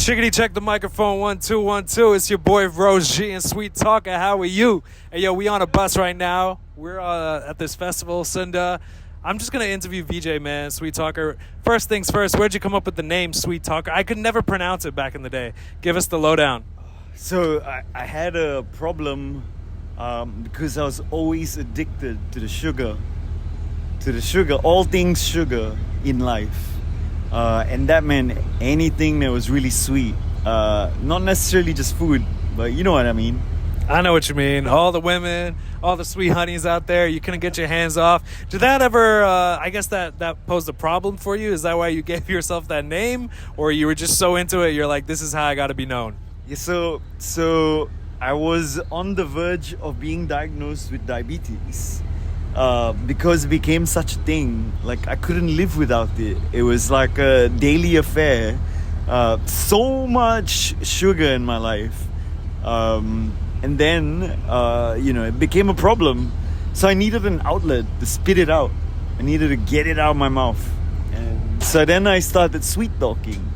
Chickity, check the microphone 1212. It's your boy Rose G and Sweet Talker. How are you? Hey, yo, we on a bus right now. We're at this festival, Sunda. I'm just gonna interview Vijay, man, Sweet Talker. First things first, where'd you come up with the name Sweet Talker? I could never pronounce it back in the day. Give us the lowdown. So I had a problem because I was always addicted to the sugar, all things sugar in life. And that meant anything that was really sweet. Not necessarily just food, but you know what I mean. I know what you mean. All the women, all the sweet honeys out there, you couldn't get your hands off. Did that ever, I guess that posed a problem for you? Is that why you gave yourself that name? Or you were just so into it, you're like, this is how I got to be known? Yeah, so I was on the verge of being diagnosed with diabetes. Because it became such a thing, like I couldn't live without it. It was like a daily affair. So much sugar in my life. And then, it became a problem. So I needed an outlet to spit it out. I needed to get it out of my mouth. And so then I started sweet talking.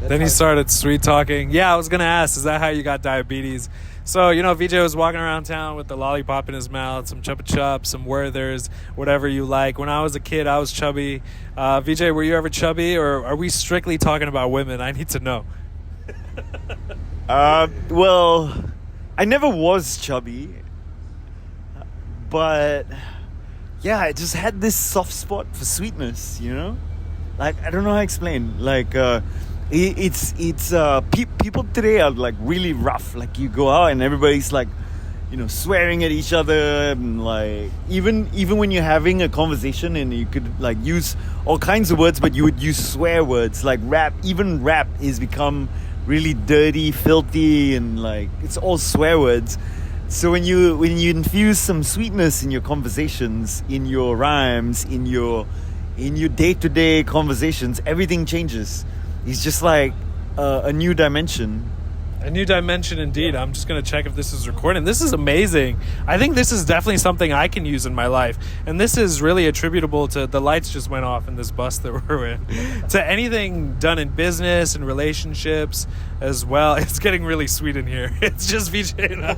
Then you started sweet talking. Yeah, I was going to ask, is that how you got diabetes? So, Vijay was walking around town with the lollipop in his mouth, some Chupa Chups, some Werthers, whatever you like. When I was a kid, I was chubby. Vijay, were you ever chubby, or are we strictly talking about women? I need to know. Well, I never was chubby. But, yeah, I just had this soft spot for sweetness, Like, I don't know how to explain. Like, it's people today are like really rough. Like you go out and everybody's like, swearing at each other, and like even when you're having a conversation and you could like use all kinds of words, but you would use swear words. Like rap is become really dirty, filthy, and like it's all swear words. So when you infuse some sweetness in your conversations, in your rhymes, in your day-to-day conversations, everything changes. It's just like a new dimension. A new dimension indeed. I'm just going to check if this is recording. This is amazing. I think this is definitely something I can use in my life. And this is really attributable to the lights just went off in this bus that we're in. To anything done in business and relationships as well. It's getting really sweet in here. It's just Vijay and I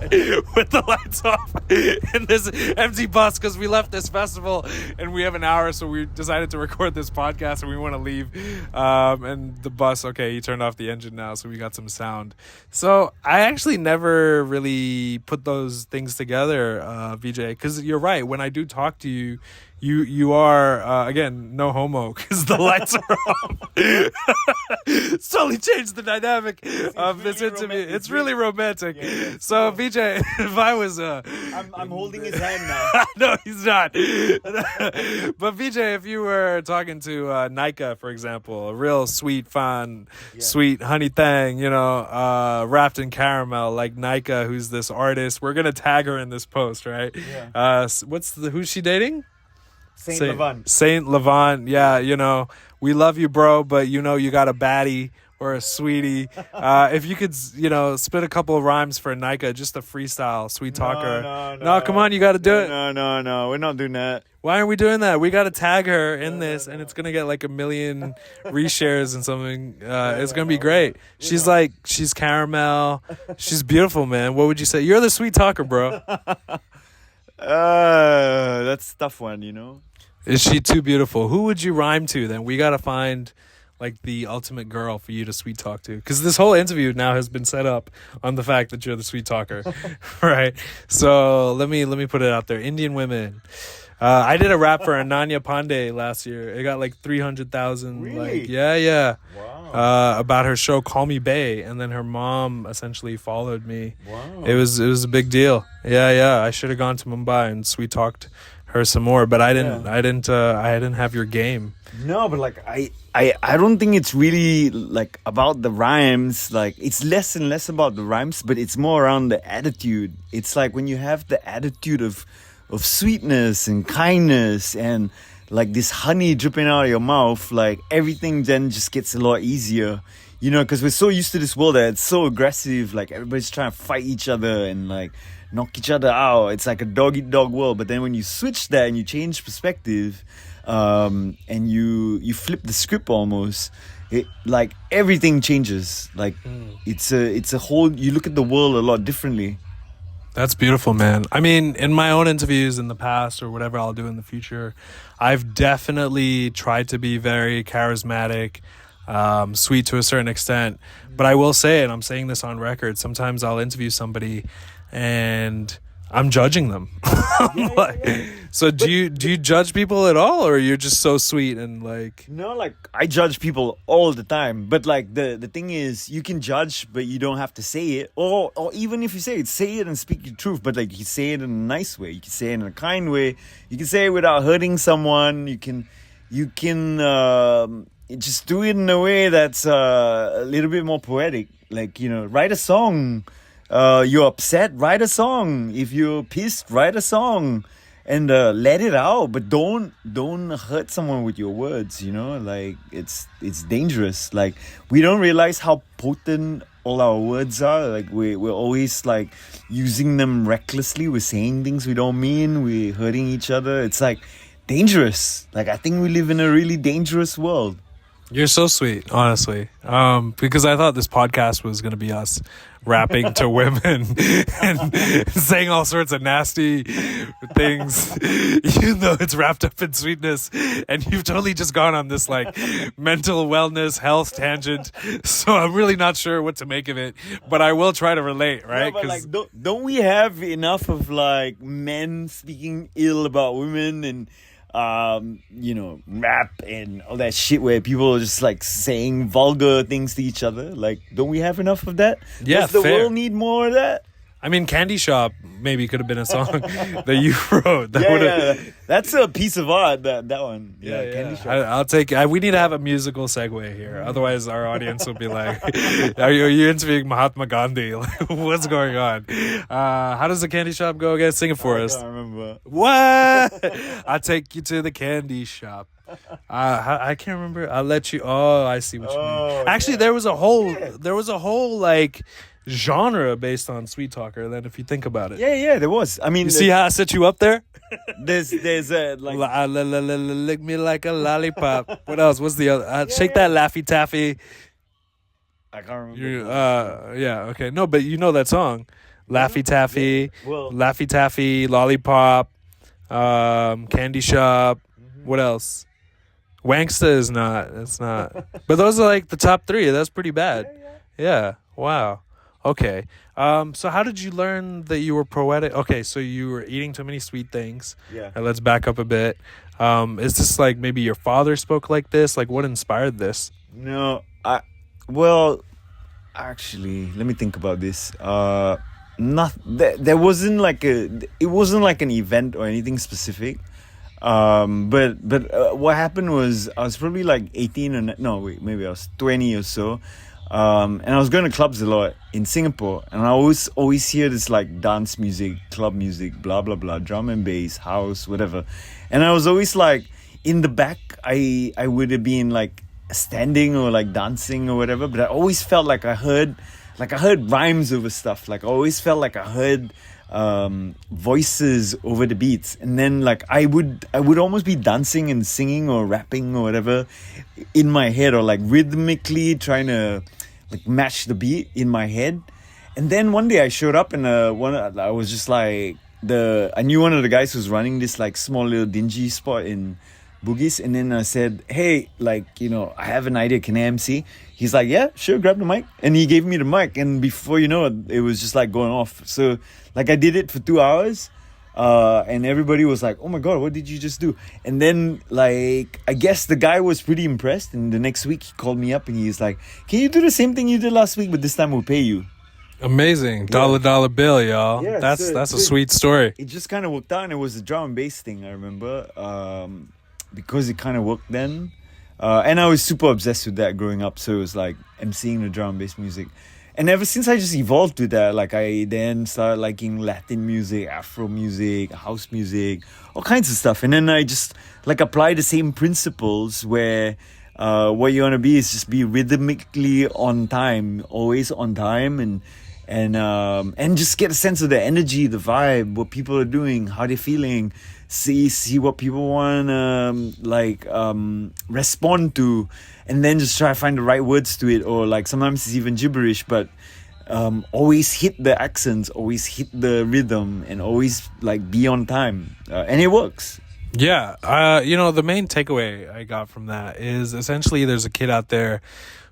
with the lights off in this empty bus because we left this festival and we have an hour, so we decided to record this podcast and we want to leave. And the bus, okay, he turned off the engine now, so we got some sound. So I actually never really put those things together, Vijay, because you're right. When I do talk to you, you are, again, no homo, because the lights are off. It's totally changed the dynamic of this interview. Romantic. It's really romantic. Yeah. So, Vijay, if I was... I'm holding his hand now. No, he's not. But, Vijay, if you were talking to Nika, for example, a real sweet, fun, sweet honey thing, wrapped in caramel, like Nika, who's this artist. We're going to tag her in this post, right? Yeah. Who's she dating? Saint Levant, yeah, we love you, bro, but you got a baddie or a sweetie. If you could, spit a couple of rhymes for Nika, just a freestyle, Sweet Talker. No, come on, you got to do it. No, we're not doing that. Why aren't we doing that? We got to tag her in this, and it's going to get like 1 million reshares and something. It's going to be great. She's caramel. She's beautiful, man. What would you say? You're the Sweet Talker, bro. That's a tough one, Is she too beautiful? Who would you rhyme to then? We got to find like the ultimate girl for you to sweet talk to. Because this whole interview now has been set up on the fact that you're the sweet talker. Right? So let me put it out there. Indian women. I did a rap for Ananya Pandey last year. It got like 300,000. Really? Yeah. Wow. About her show Call Me Bae, and then her mom essentially followed me. Wow. It was a big deal. Yeah. I should have gone to Mumbai and sweet talked her some more, but I didn't. I didn't have your game. No, but like I don't think it's really like about the rhymes. Like it's less and less about the rhymes, but it's more around the attitude. It's like when you have the attitude of sweetness and kindness and like this honey dripping out of your mouth, like everything then just gets a lot easier, because we're so used to this world that it's so aggressive, like everybody's trying to fight each other and like knock each other out. It's like a dog-eat-dog world. But then when you switch that and you change perspective, and you flip the script almost, like everything changes. Like it's a whole. You look at the world a lot differently. That's beautiful, man. I mean, in my own interviews in the past or whatever I'll do in the future, I've definitely tried to be very charismatic, sweet to a certain extent. But I will say, and I'm saying this on record, sometimes I'll interview somebody and I'm judging them. So do you judge people at all, or you're just so sweet and like? No, like I judge people all the time, but like the thing is, you can judge, but you don't have to say it, or even if you say it and speak your truth. But like you say it in a nice way, you can say it in a kind way, you can say it without hurting someone. You can just do it in a way that's a little bit more poetic. Like, write a song. You're upset, write a song. If you're pissed, write a song, and let it out. But don't hurt someone with your words. Like it's dangerous. Like we don't realize how potent all our words are. Like we're always like using them recklessly. We're saying things we don't mean. We're hurting each other. It's like dangerous. Like I think we live in a really dangerous world. You're so sweet, honestly. Because I thought this podcast was going to be us rapping to women and saying all sorts of nasty things, even though it's wrapped up in sweetness. And you've totally just gone on this like mental wellness, health tangent. So I'm really not sure what to make of it, but I will try to relate, right? No, but like, don't we have enough of like men speaking ill about women and rap and all that shit where people are just like saying vulgar things to each other? Like, don't we have enough of that? Yeah, does the fair. world need more of that? I mean, Candy Shop maybe could have been a song that you wrote. Yeah, that's a piece of art. That one. Yeah, Candy Shop. I'll take. We need to have a musical segue here. Otherwise, our audience will be like, "Are you interviewing Mahatma Gandhi? Like, what's going on?" How does the Candy Shop go again? Sing it for us. I can't remember. What? I'll take you to the candy shop. I can't remember. I'll let you. Oh, I see what you mean. Actually, there was a whole like genre based on Sweet Talker. Then, if you think about it, yeah, there was. I mean, you see how I set you up there? There's a like lick me like a lollipop. What else? What's the other? Shake that Laffy Taffy. I can't remember. Yeah, okay. No, but you know that song, Laffy Taffy, Well, Laffy Taffy, Lollipop, Candy Shop. What else? Wanksta is not. It's not. But those are like the top three. That's pretty bad. Yeah. Wow. Okay. So how did you learn that you were poetic? Okay, so you were eating too many sweet things. Yeah. And let's back up a bit. Is this like maybe your father spoke like this? Like what inspired this? No, actually, let me think about this. There wasn't like it wasn't like an event or anything specific. But what happened was I was probably like 18 or maybe I was 20 or so. And I was going to clubs a lot in Singapore, and I always hear this like dance music, club music, blah blah blah, drum and bass, house, whatever. And I was always like in the back. I would have been like standing or like dancing or whatever, but I always felt like I heard rhymes over stuff. Like I always felt like I heard voices over the beats, and then like I would almost be dancing and singing or rapping or whatever in my head, or like rhythmically trying to like match the beat in my head. And then one day I showed up and I was just like I knew one of the guys who's running this like small little dingy spot in Bugis, and then I said, hey, like, I have an idea, can I MC? He's like, yeah, sure, grab the mic. And he gave me the mic, and before you know it, it was just like going off. So like I did it for 2 hours, and everybody was like, oh my god, what did you just do? And then like I guess the guy was pretty impressed, and the next week he called me up and he's like, can you do the same thing you did last week, but this time we'll pay you? Amazing. Dollar bill, y'all. Yeah, that's a sweet story. It just kind of worked out, and it was a drum and bass thing, I remember, because it kind of worked then. And I was super obsessed with that growing up, so it was like emceeing the drum and bass music. And ever since I just evolved with that, like I then started liking Latin music, Afro music, house music, all kinds of stuff. And then I just like apply the same principles where what you want to be is just be rhythmically on time, always on time, and and just get a sense of the energy, the vibe, what people are doing, how they're feeling, see what people want to respond to, and then just try to find the right words to it. Or like sometimes it's even gibberish, but always hit the accents, always hit the rhythm, and always like be on time, and it works. Yeah, the main takeaway I got from that is essentially there's a kid out there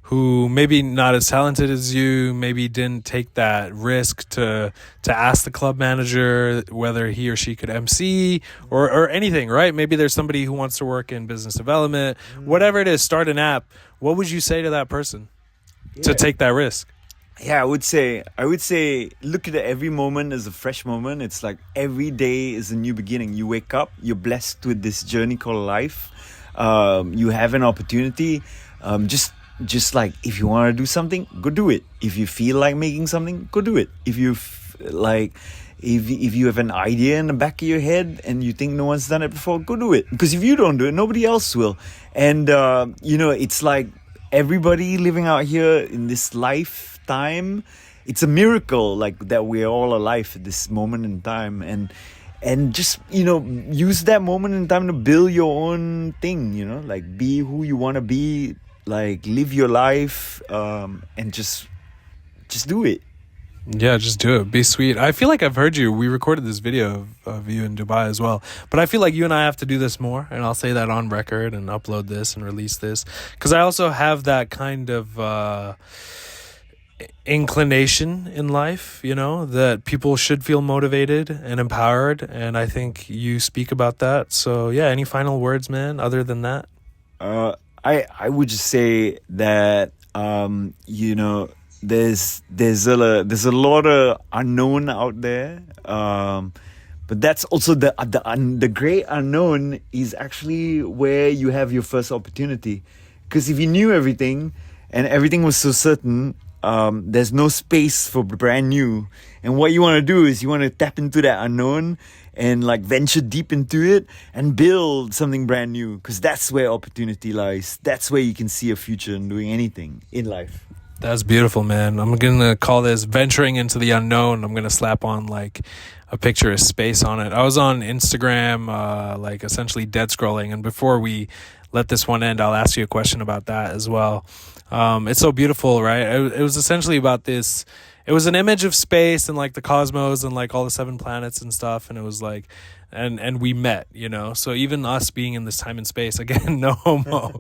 who maybe not as talented as you, maybe didn't take that risk to ask the club manager whether he or she could MC or anything, right? Maybe there's somebody who wants to work in business development, whatever it is, start an app. What would you say to that person to take that risk? Yeah, I would say look at every moment as a fresh moment. It's like every day is a new beginning. You wake up, you're blessed with this journey called life. You have an opportunity. Just like if you want to do something, go do it. If you feel like making something, go do it. If you if you have an idea in the back of your head and you think no one's done it before, go do it. Because if you don't do it, nobody else will. And it's like everybody living out here in this lifetime, it's a miracle like that we're all alive at this moment in time. And just use that moment in time to build your own thing. Like be who you want to be. Like live your life, and just do it. Yeah, just do it. Be sweet. I feel like I've heard you. We recorded this video of you in Dubai as well. But I feel like you and I have to do this more. And I'll say that on record and upload this and release this. Because I also have that kind of inclination in life, that people should feel motivated and empowered. And I think you speak about that. So yeah, any final words, man, other than that? I would just say that there's a lot of unknown out there, but that's also the great unknown is actually where you have your first opportunity. Because if you knew everything and everything was so certain, there's no space for brand new. And what you want to do is you want to tap into that unknown and like venture deep into it and build something brand new, because that's where opportunity lies. That's where you can see a future in doing anything in life. That's beautiful, man. I'm going to call this venturing into the unknown. I'm going to slap on like a picture of space on it. I was on Instagram, essentially dead scrolling. And before we let this one end, I'll ask you a question about that as well. It's so beautiful, right? It was essentially about this. It was an image of space and like the cosmos and like all the 7 planets and stuff. And it was like, and we met, so even us being in this time and space, again, no homo,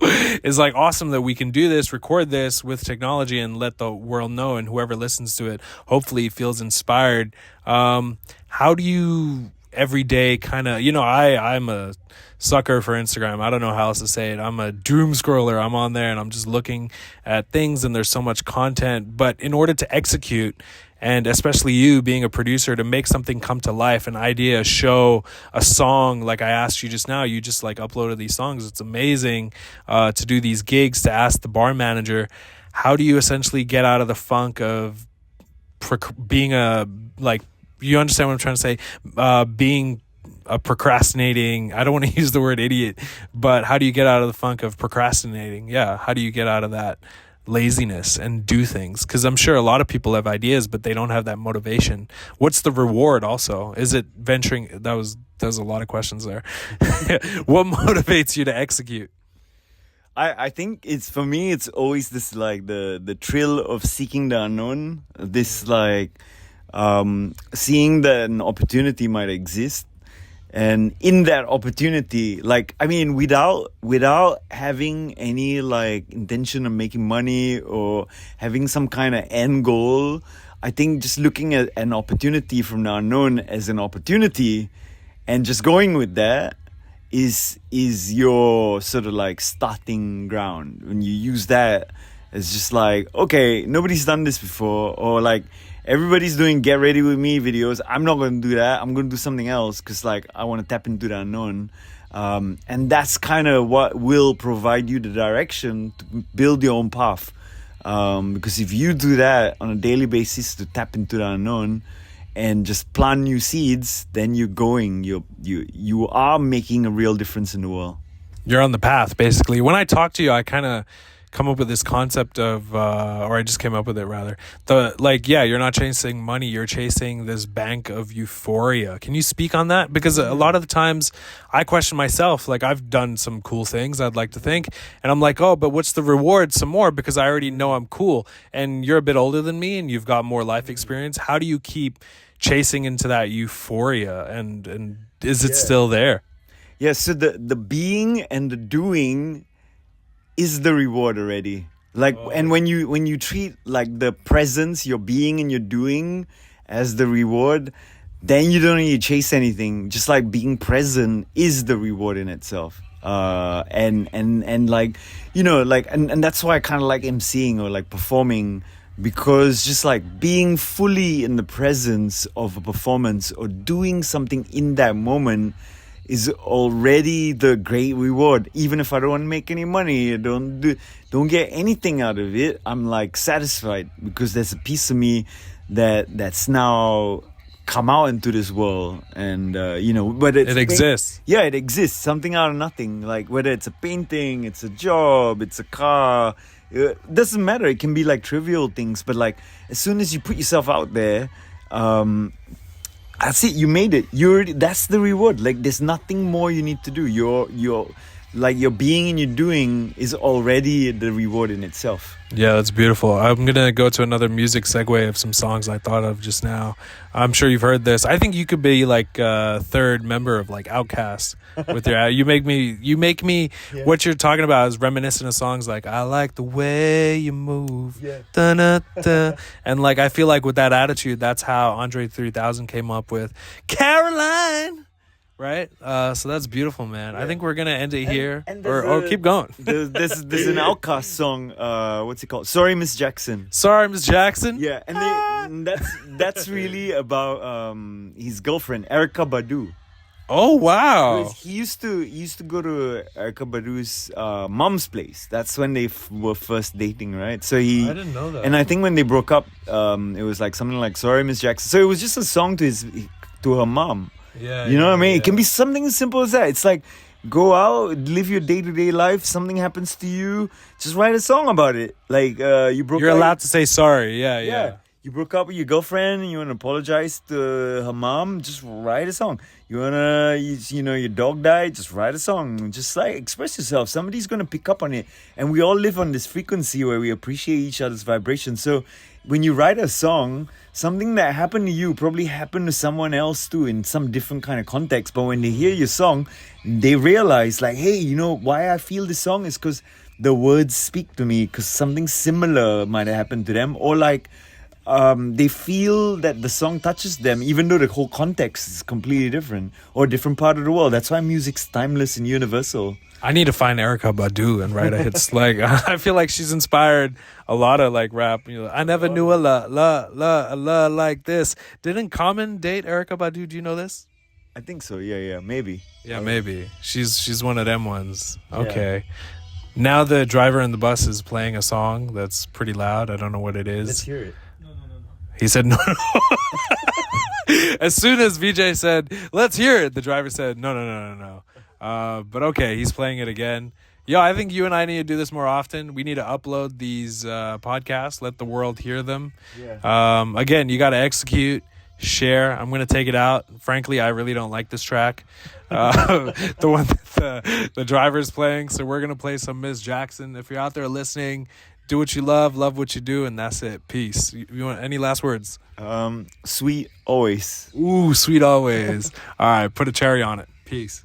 is like awesome that we can do this, record this with technology and let the world know, and whoever listens to it hopefully feels inspired. How do you every day kind of, I'm a sucker for Instagram. I don't know how else to say it. I'm a doom scroller. I'm on there and I'm just looking at things and there's so much content, but in order to execute, and especially you being a producer, to make something come to life, an idea, a show, a song, like I asked you just now, you just like uploaded these songs. It's amazing to do these gigs, to ask the bar manager, how do you essentially get out of the funk of being you understand what I'm trying to say, being a procrastinating, I don't want to use the word idiot, but how do you get out of the funk of procrastinating? Yeah, how do you get out of that laziness and do things? Because I'm sure a lot of people have ideas, but they don't have that motivation. What's the reward also? Is it venturing? That was a lot of questions there. What motivates you to execute? I think for me it's always this like the thrill of seeking the unknown, this like seeing that an opportunity might exist. And in that opportunity, without having any like intention of making money or having some kind of end goal, I think just looking at an opportunity from the unknown as an opportunity and just going with that is your sort of like starting ground. When you use that as just like, okay, nobody's done this before, or like everybody's doing get ready with me videos, I'm not going to do that. I'm going to do something else because like I want to tap into the unknown. And that's kind of what will provide you the direction to build your own path. Because if you do that on a daily basis to tap into the unknown and just plant new seeds, then you're going, you are making a real difference in the world. You're on the path, basically. When I talk to you, I kind of come up with this concept of, or I just came up with it rather. You're not chasing money, you're chasing this bank of euphoria. Can you speak on that? Because a lot of the times I question myself. Like, I've done some cool things, I'd like to think, and I'm like, oh, but what's the reward? Some more, because I already know I'm cool. And you're a bit older than me, and you've got more life experience. How do you keep chasing into that euphoria, and is it still there? Yeah, so the being and the doing is the reward already. Like, and when you treat like the presence, your being and your doing as the reward, then you don't need to chase anything. Just like being present is the reward in itself. And like, you know, like, and that's why I kind of like emceeing or like performing, because just like being fully in the presence of a performance or doing something in that moment is already the great reward. Even if I don't make any money, don't get anything out of it, I'm like satisfied, because there's a piece of me that's now come out into this world. And you know, but it exists. Yeah, it exists. Something out of nothing. Like, whether it's a painting, it's a job, it's a car, it doesn't matter. It can be like trivial things, but like as soon as you put yourself out there, that's it. You made it. That's the reward. Like, there's nothing more you need to do. Your like your being and your doing is already the reward in itself. Yeah, that's beautiful. I'm gonna go to another music segue of some songs I thought of just now. I'm sure you've heard this. I think you could be like a third member of like Outkast with your. You make me. Yeah. What you're talking about is reminiscent of songs like "I Like the Way You Move," yeah. Da-na-da. And like, I feel like with that attitude, that's how Andre 3000 came up with Caroline. Right, so that's beautiful, man. Yeah. I think we're gonna end it here, or keep going. There's an Outkast song. What's it called? Sorry, Miss Jackson. Sorry, Miss Jackson. Yeah, and that's really about his girlfriend Erykah Badu. Oh wow! He used to go to Erykah Badu's mom's place. That's when they were first dating, right? So I didn't know that. And I think when they broke up, it was like something like "Sorry, Miss Jackson." So it was just a song to her mom. Yeah, you know what I mean? Yeah. It can be something as simple as that. It's like, go out, live your day-to-day life. Something happens to you, just write a song about it. Like You're allowed to say sorry. Yeah. You broke up with your girlfriend and you want to apologize to her mom. Just write a song. You wanna, your dog died. Just write a song. Just like express yourself. Somebody's gonna pick up on it. And we all live on this frequency where we appreciate each other's vibrations. So when you write a song, something that happened to you probably happened to someone else too in some different kind of context. But when they hear your song, they realize like, hey, you know why I feel this song is because the words speak to me, because something similar might have happened to them, or like they feel that the song touches them, even though the whole context is completely different or a different part of the world. That's why music's timeless and universal. I need to find Erykah Badu and write a hit. Like, I feel like she's inspired a lot of like rap. You know, I never knew a la like this. Didn't Common date Erykah Badu? Do you know this? I think so. Yeah, maybe. Yeah, maybe. She's one of them ones. Okay. Yeah. Now the driver in the bus is playing a song that's pretty loud. I don't know what it is. Let's hear it. No. He said no. As soon as Vijay said, "Let's hear it," the driver said, No. But okay, he's playing it again. Yo, I think you and I need to do this more often. We need to upload these podcasts, let the world hear them. Yeah. Again, you got to execute, share. I'm going to take it out. Frankly, I really don't like this track. The one that the driver's playing. So we're going to play some Miss Jackson. If you're out there listening, do what you love what you do, and that's it. Peace. You want any last words? Sweet always. Ooh, sweet always. All right, put a cherry on it. Peace.